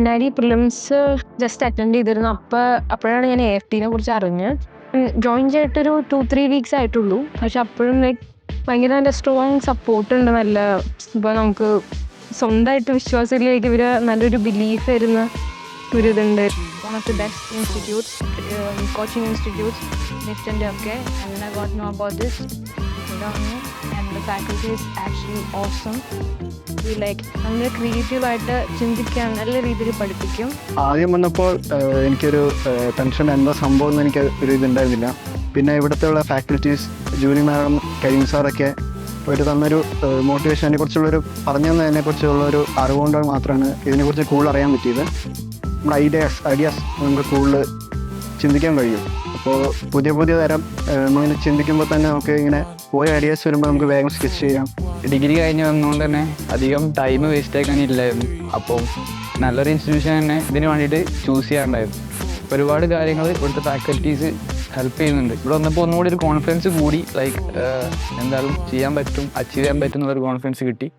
NID prelims just attend ചെയ്തിരുന്നു. അപ്പോഴാണ് ഞാൻ AFTനെ കുറിച്ച് അറിഞ്ഞത്. ജോയിൻ ചെയ്തിട്ടൊരു 2-3 വീക്സ് ആയിട്ടുള്ളൂ. പക്ഷെ അപ്പോഴും ഭയങ്കര നല്ല സ്ട്രോങ് സപ്പോർട്ട് ഉണ്ട്. നല്ല ഇപ്പോൾ നമുക്ക് സ്വന്തമായിട്ട് വിശ്വാസത്തിലേക്ക് ഇവർ നല്ലൊരു ബിലീഫ് തരുന്ന ഒരു ഇതുണ്ട്. One of the best institutes, coaching institutes, NIFT and okay, and then I got to know about this, and the faculty is actually awesome. We നമ്മൾ ക്രിയേറ്റീവായിട്ട് ചിന്തിക്കാൻ നല്ല രീതിയിൽ പഠിപ്പിക്കും. ആദ്യം വന്നപ്പോൾ എനിക്കൊരു ടെൻഷൻ എന്താ സംഭവം എന്ന് എനിക്ക് ഒരു ഇതുണ്ടായിരുന്നില്ല. പിന്നെ ഇവിടുത്തെ ഉള്ള ഫാക്കൽറ്റീസ്, ജൂനി മാഡം, കരീം സാറൊക്കെ ഒരു തന്നൊരു മോട്ടിവേഷനെ കുറിച്ചുള്ളൊരു പറഞ്ഞു തന്നതിനെക്കുറിച്ചുള്ളൊരു അറിവുകൊണ്ട് മാത്രമാണ് ഇതിനെക്കുറിച്ച് കൂടുതൽ അറിയാൻ പറ്റിയത്. നമ്മുടെ ഐഡിയാസ് നമുക്ക് കൂടുതൽ ചിന്തിക്കാൻ കഴിയും. അപ്പോൾ പുതിയ തരം നമ്മളിങ്ങനെ ചിന്തിക്കുമ്പോൾ തന്നെ നമുക്ക് ഇങ്ങനെ പോയ ഐഡിയാസ് വരുമ്പോൾ നമുക്ക് വേഗം സ്കെച്ച് ചെയ്യാം. ഡിഗ്രി കഴിഞ്ഞ് വന്നുകൊണ്ട് തന്നെ അധികം ടൈം വേസ്റ്റ് ആക്കാനില്ലായിരുന്നു. അപ്പോൾ നല്ലൊരു ഇൻസ്റ്റിറ്റ്യൂഷൻ തന്നെ ഇതിന് വേണ്ടിയിട്ട് ചൂസ് ചെയ്യാറുണ്ടായിരുന്നു. ഒരുപാട് കാര്യങ്ങൾ ഇവിടുത്തെ ഫാക്കൽറ്റീസ് ഹെൽപ്പ് ചെയ്യുന്നുണ്ട്. ഇവിടെ വന്നപ്പോൾ ഒന്നുകൂടി ഒരു കോൺഫിഡൻസ് കൂടി, എന്തായാലും ചെയ്യാൻ പറ്റും, അച്ചീവ് ചെയ്യാൻ പറ്റും എന്നുള്ളൊരു കോൺഫിഡൻസ് കിട്ടി.